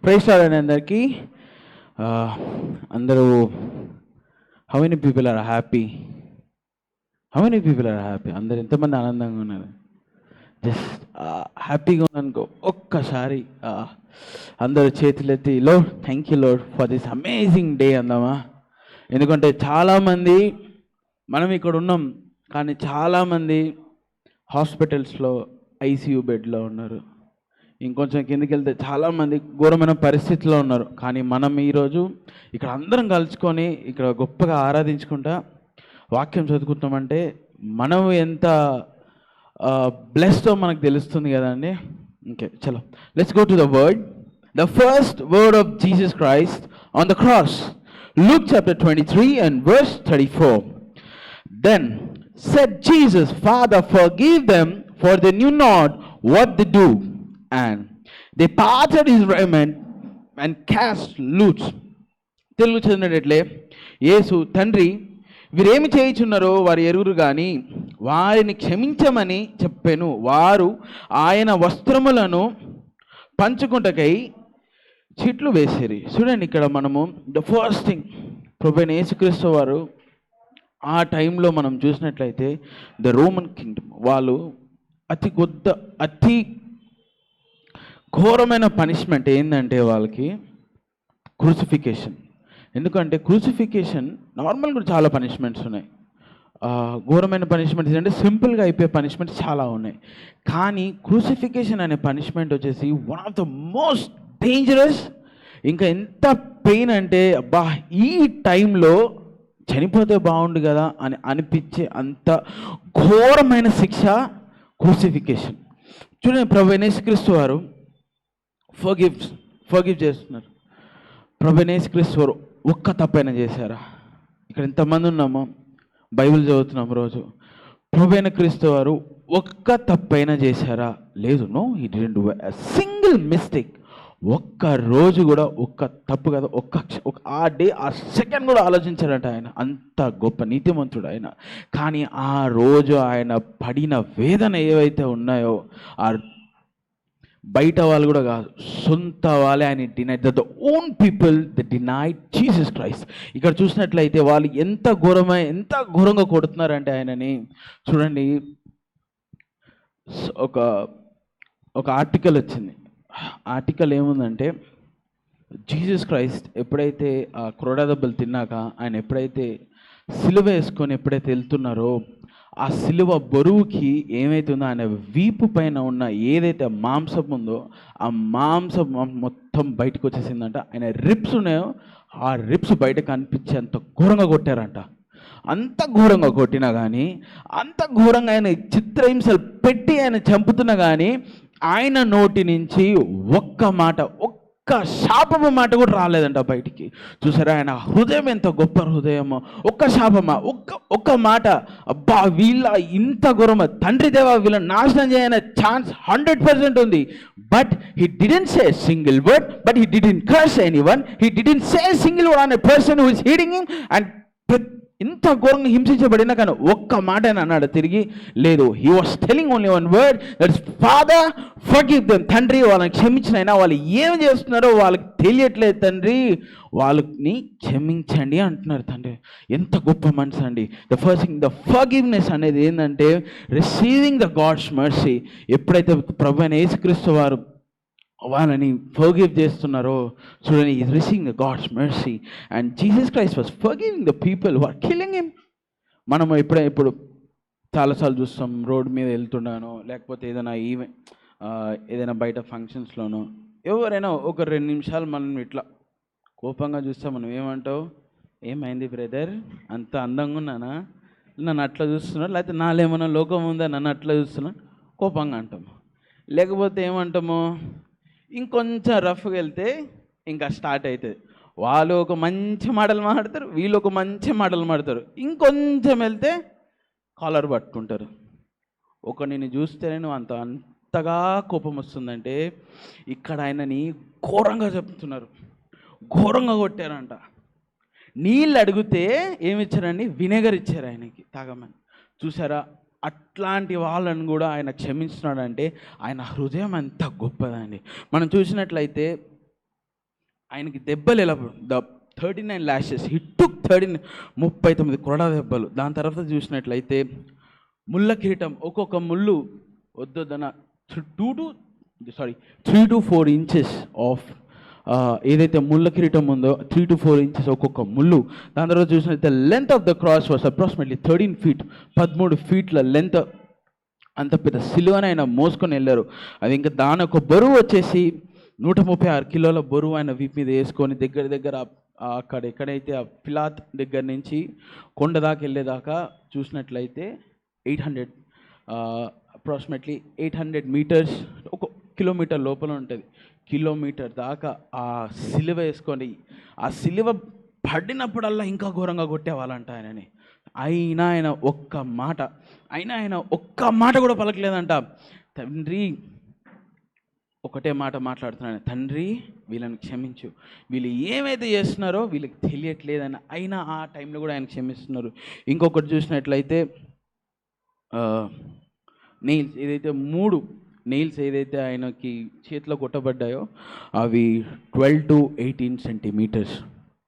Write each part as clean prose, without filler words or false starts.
Praise lord అండి అందరికీ. అందరూ how many people are happy? How many people are happy? అందరు ఎంతమంది ఆనందంగా ఉన్నారు? జస్ట్ హ్యాపీగా ఉన్నానుకో ఒక్కసారి అందరూ చేతులెత్తి lord thank you lord for this amazing day అందామా. ఎందుకంటే చాలామంది మనం ఇక్కడ ఉన్నాం, కానీ చాలామంది హాస్పిటల్స్లో ఐసీయూ బెడ్లో ఉన్నారు. ఇంకొంచెం కిందకి వెళ్తే చాలామంది ఘోరమైన పరిస్థితిలో ఉన్నారు. కానీ మనం ఈరోజు ఇక్కడ అందరం కలుసుకొని ఇక్కడ గొప్పగా ఆరాధించుకుంటా వాక్యం చదువుకుంటామంటే మనం ఎంత బ్లెస్డ్ మనకు తెలుస్తుంది కదండి. ఓకే, చలో let's go to the word. The first word of Jesus Christ on the cross, Luke chapter 23 and verse 34. Then said Jesus, Father, forgive them, for they knew not what they do. And they parted his raiment and cast lots. Telugu చదివినట్లే, యేసు తండ్రి వీరేమి చేయుచున్నారో వారు ఎరుగురు కానీ వారిని క్షమించమని చెప్పెను. వారు ఆయన వస్త్రములను పంచుకుంటకై చిట్లు వేసేరి. చూడండి, ఇక్కడ మనము ద ఫస్ట్ థింగ్ ప్రభువైన యేసుక్రీస్తు వారు ఆ టైంలో మనం చూసినట్లయితే ద రోమన్ కింగ్డమ్ వాళ్ళు అతి ఘోరమైన పనిష్మెంట్ ఏంటంటే వాళ్ళకి క్రూసిఫికేషన్. ఎందుకంటే క్రూసిఫికేషన్ నార్మల్ కూడా చాలా పనిష్మెంట్స్ ఉన్నాయి. ఘోరమైన పనిష్మెంట్స్ ఏంటంటే సింపుల్గా అయిపోయే పనిష్మెంట్స్ చాలా ఉన్నాయి. కానీ క్రూసిఫికేషన్ అనే పనిష్మెంట్ వచ్చేసి one of the most dangerous. ఇంకా ఎంత పెయిన్ అంటే అబ్బా ఈ టైంలో చనిపోతే బాగుండు కదా అని అనిపించే అంత ఘోరమైన శిక్ష క్రూసిఫికేషన్. చూడండి, ప్రభువైన యేసుక్రీస్తు వారు ఫర్గివ్ చేస్తున్నారు. ప్రభువైన యేసుక్రీస్తు వారు ఒక్క తప్పైనా చేశారా? ఇక్కడ ఎంతమంది ఉన్నామో బైబిల్ చదువుతున్నాం రోజు. ప్రభువైన క్రీస్తు వారు ఒక్క తప్పైనా చేశారా? లేదు. No, he didn't do a single mistake. ఒక్క రోజు కూడా ఒక్క తప్పు కదా, ఆ డే ఆ సెకండ్ కూడా ఆలోచించారంట. ఆయన అంత గొప్ప నీతిమంతుడు ఆయన. కానీ ఆ రోజు ఆయన పడిన వేదన ఏవైతే ఉన్నాయో ఆ బయట వాళ్ళు కూడా కాదు, సొంత వాళ్ళే ఆయన denied. The own people the denied Jesus Christ. ఇక్కడ చూసినట్లయితే వాళ్ళు ఎంత ఘోరంగా కొడుతున్నారంటే ఆయనని. చూడండి, ఒక ఆర్టికల్ వచ్చింది. ఆర్టికల్ ఏముందంటే, జీసస్ క్రైస్ట్ ఎప్పుడైతే ఆ క్రోడా దెబ్బలు తిన్నాక ఆయన ఎప్పుడైతే సిలువ వేసుకొని ఎప్పుడైతే వెళ్తున్నారో ఆ సిలువ బరువుకి ఏమైతుందో ఆయన వీపు పైన ఉన్న ఏదైతే మాంసం ఉందో ఆ మాంసం మొత్తం బయటకు వచ్చేసిందంట. ఆయన రిప్స్ ఉన్నాయో ఆ రిప్స్ బయట కనిపించి అంత ఘోరంగా కొట్టారంట. అంత ఘోరంగా కొట్టినా కానీ, అంత ఘోరంగా ఆయన చిత్రహింసలు పెట్టి ఆయన చంపుతున్నా కానీ ఆయన నోటి నుంచి ఒక్క శాపము మాట కూడా రాలేదంట బయటికి. చూసారా ఆయన హృదయం ఎంత గొప్ప హృదయమో. ఒక్క శాపమా, ఒక్క మాట, అబ్బా వీళ్ళ ఇంత ఘోరమా, తండ్రి దేవా వీళ్ళని నాశనం చేయని ఛాన్స్ 100% ఉంది. But he didn't say a single word, but he didn't curse anyone. He didn't say a single word on a person who is hitting him. And ఇంత ఘోరంగా హింసించబడినా కానీ ఒక్క మాట అని అన్నాడు తిరిగి? లేదు. He was telling only one word, that's father forgive them. తండ్రి వాళ్ళని క్షమించినైనా వాళ్ళు ఏం చేస్తున్నారో వాళ్ళకి తెలియట్లేదు తండ్రి, వాళ్ళని క్షమించండి అంటున్నారు తండ్రి. ఎంత గొప్ప మనసు అండి. The first thing, the forgiveness అనేది ఏంటంటే రిసీవింగ్ ద గాడ్స్ మర్సీ. ఎప్పుడైతే ప్రభువైన యేసుక్రీస్తు వారు వాళ్ళని ఫర్గివ్ చేస్తున్నారో చూడండి, is receiving the god's mercy. And Jesus Christ was forgiving the people who are killing him. మనం ఇప్పుడు చాలాసార్లు చూస్తాం, రోడ్ మీద వెళ్తున్నాను లేకపోతే ఏదైనా బయట ఫంక్షన్స్లోనో ఎవరైనా ఒక 2 నిమిషాలు మనం ఇట్లా కోపంగా చూస్తే మనం ఏమంటావు? ఏమైంది బ్రదర్, అంత అందంగా ఉన్నానా, నన్ను అట్లా చూస్తున్నా, లేకపోతే నాలేమన్నా లోకం ఉందా నన్ను అట్లా చూస్తున్నా, కోపంగా అంటాము. లేకపోతే ఏమంటాము, ఇంకొంచెం రఫ్గా వెళ్తే ఇంకా స్టార్ట్ అవుతుంది. వాళ్ళు ఒక మంచి మాటలు మాట్లాడతారు, వీళ్ళు ఒక మంచి మాటలు మాడతారు. ఇంకొంచెం వెళ్తే కాలర్ పట్టుకుంటారు. నిన్ను చూస్తేనే నువ్వు అంతగా కోపం వస్తుందంటే ఇక్కడ ఆయనని ఘోరంగా చెప్తున్నారు, ఘోరంగా కొట్టారంట. నీళ్ళు అడిగితే ఏమిచ్చారండి? వినేగర్ ఇచ్చారు ఆయనకి తాగమని. చూసారా, అట్లాంటి వాళ్ళని కూడా ఆయన క్షమించినాడంటే ఆయన హృదయం ఎంత గొప్పదండి. మనం చూసినట్లయితే ఆయనకి దెబ్బలు ఎలా ద 39 lashes హి టుక్ 39 కొరడా దెబ్బలు. దాని తర్వాత చూసినట్లయితే ముళ్ళ కిరీటం, ఒక్కొక్క ముళ్ళు వద్దొద్దన 3 to 4 inches ఆఫ్ ఏదైతే ముళ్ళ కిరీటం ఉందో 3 to 4 inches ఒక్కొక్క ముళ్ళు. దాని తర్వాత చూసినట్లయితే length of the cross was approximately 13 feet, 13 feet length. అంత పెద్ద సిలువని ఆయన మోసుకొని వెళ్ళారు. అది ఇంకా దాని ఒక బరువు వచ్చేసి 136 కిలోల బరువు ఆయన వీపు మీద వేసుకొని దగ్గర అక్కడ ఎక్కడైతే ఆ పిలాత్ దగ్గర నుంచి కొండ దాకా వెళ్ళేదాకా చూసినట్లయితే 800 అప్రాక్సిమేట్లీ 800 meters, 1 kilometer లోపల ఉంటుంది. కిలోమీటర్ దాకా ఆ సిలువ వేసుకొని ఆ సిలువ పడినప్పుడల్లా ఇంకా ఘోరంగా కొట్టేవాళ్ళంట ఆయనని. ఆయన ఒక్క మాట కూడా పలకలేదంట. తండ్రి ఒకటే మాట మాట్లాడుతున్నాను, తండ్రి వీళ్ళని క్షమించు, వీళ్ళు ఏమైతే చేస్తున్నారో వీళ్ళకి తెలియట్లేదని. అయినా ఆ టైంలో కూడా ఆయన క్షమిస్తున్నారు. ఇంకొకటి చూసినట్లయితే నెయిల్స్ ఏదైతే 3 నెయిల్స్ ఏదైతే ఆయనకి చేతిలో కొట్టబడ్డాయో అవి 12 to 18 centimeters,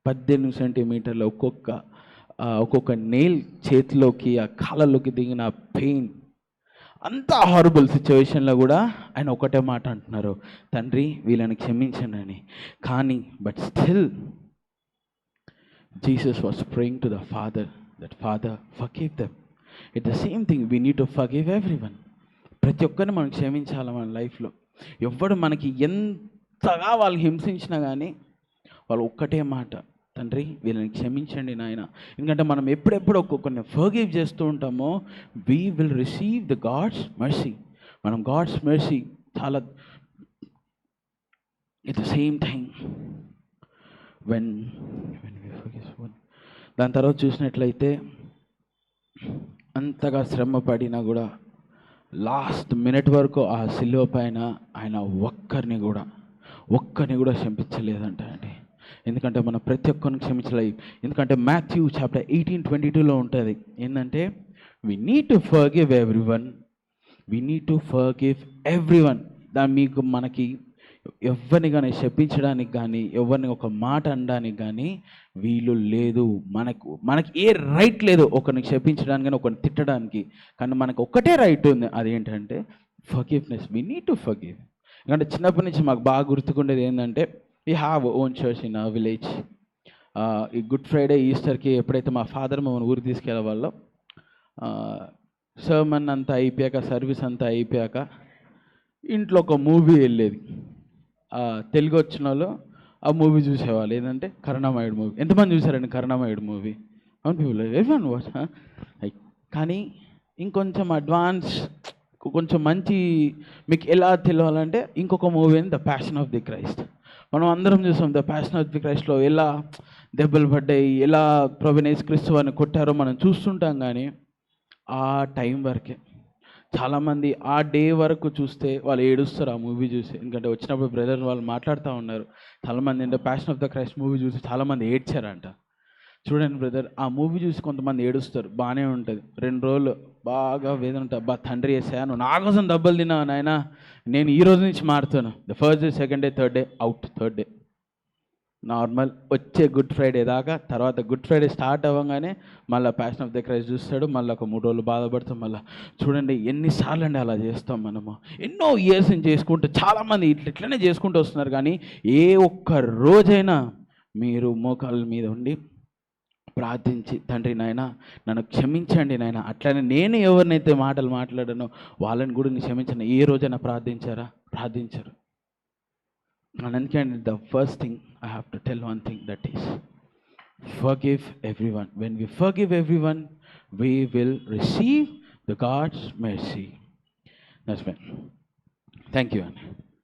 18 సెంటీమీటర్ల ఒక్కొక్క నెయిల్ చేతిలోకి ఆ కాళ్ళలోకి దిగిన పెయిన్. అంత హారబుల్ సిచ్యువేషన్లో కూడా ఆయన ఒకటే మాట అంటున్నారు, తండ్రి వీళ్ళని క్షమించండి అని. కానీ but still Jesus was praying to the father that father forgive them. It's the same thing, we need to forgive everyone. ప్రతి ఒక్కరిని మనం క్షమించాలి మన లైఫ్లో. ఎవడు మనకి ఎంతగా వాళ్ళు హింసించినా కానీ వాళ్ళు ఒక్కటే మాట, తండ్రి వీళ్ళని క్షమించండి నాయన. ఎందుకంటే మనం ఎప్పుడెప్పుడు ఒక్కొక్కరిని ఫర్గివ్ చేస్తూ ఉంటామో we will receive the god's mercy. మనం గాడ్స్ మెర్సీ చాలా. It the same thing when we forgive. దాని తర్వాత చూసినట్లయితే అంతగా శ్రమ పడినా కూడా లాస్ట్ మినిట్ వరకు ఆ సిలువ పైన ఆయన ఒక్కరిని కూడా క్షమించలేదంట అండి. ఎందుకంటే మనం ప్రతి ఒక్కరిని క్షమించలేదు. ఎందుకంటే మాథ్యూ చాప్టర్ 18:22లో ఉంటుంది ఏంటంటే we need to forgive everyone. మనకి ఎవరిని కానీ శపించడానికి కానీ ఎవరిని ఒక మాట అనడానికి కానీ వీలు లేదు. మనకి ఏ రైట్ లేదు ఒకరిని క్షమించడానికి కానీ ఒకరిని తిట్టడానికి. కానీ మనకు ఒక్కటే రైట్ ఉంది, అదేంటంటే forgiveness. We need to forgive. ఎందుకంటే చిన్నప్పటి నుంచి మాకు బాగా గుర్తుకుండేది ఏంటంటే we have own church in our village. ఈ గుడ్ ఫ్రైడే ఈస్టర్కి ఎప్పుడైతే మా ఫాదర్ మమ్మల్ని ఊరికి తీసుకెళ్ళే వాళ్ళం, సర్మన్ అంతా అయిపోయాక, సర్వీస్ అంతా అయిపోయాక ఇంట్లో ఒక మూవీ వెళ్ళేది. తెలుగు వచ్చిన వాళ్ళు ఆ మూవీ చూసేవాళ్ళు. ఏంటంటే కరుణామయుడు మూవీ. ఎంతమంది చూసారండి కరుణామయుడు మూవీ? అవును పీపుల్ ఎవరివన్ వాచ్. కానీ ఇంకొంచెం అడ్వాన్స్, కొంచెం మంచి మీకు ఎలా తెలియాలంటే ఇంకొక movie the passion of the Christ. మనం అందరం చూసాం ద ప్యాషన్ ఆఫ్ ది క్రైస్ట్లో ఎలా దెబ్బలు పడ్డాయి, ఎలా ప్రభువైన యేసుక్రీస్తు వారిని కొట్టారో మనం చూస్తుంటాం. కానీ ఆ టైం వరకే చాలామంది ఆ డే వరకు చూస్తే వాళ్ళు ఏడుస్తారు ఆ మూవీ చూసి. ఎందుకంటే వచ్చినప్పుడు బ్రదర్ వాళ్ళు మాట్లాడుతూ ఉన్నారు, చాలామంది అంటే passion of the Christ movie చూసి చాలామంది ఏడ్చారంట. చూడండి బ్రదర్, ఆ మూవీ చూసి కొంతమంది ఏడుస్తారు, బాగానే ఉంటుంది. 2 రోజులు బాగా వేదన ఉంటుంది. తండ్రి చేసాను నా కోసం దెబ్బలు తిన్నావు నాయన, నేను ఈ రోజు నుంచి మారుతాను. The first day, second day, third day out. Third day normal. వచ్చే గుడ్ ఫ్రైడే దాకా, తర్వాత గుడ్ ఫ్రైడే స్టార్ట్ అవ్వగానే మళ్ళీ ప్యాషన్ ఆఫ్ ద క్రైస్ట్ చూస్తాడు. మళ్ళీ ఒక 3 రోజులు బాధపడతాం. మళ్ళీ చూడండి ఎన్నిసార్లు అండి అలా చేస్తాం మనము. ఎన్నో ఇయర్స్ నుంచి చేసుకుంటూ చాలామంది ఇట్లనే చేసుకుంటూ వస్తున్నారు. కానీ ఏ ఒక్క రోజైనా మీరు మోకాళ్ళ మీద ఉండి ప్రార్థించి తండ్రి నాయన నన్ను క్షమించండి నాయన, అట్లనే నేను ఎవరినైతే మాటలు మాట్లాడానో వాళ్ళని కూడా నేను క్షమించను, ఏ రోజైనా ప్రార్థించరు. And then the first thing I have to tell one thing, that is forgive everyone. When we forgive everyone, we will receive the God's mercy. That's right. Thank you, Anna.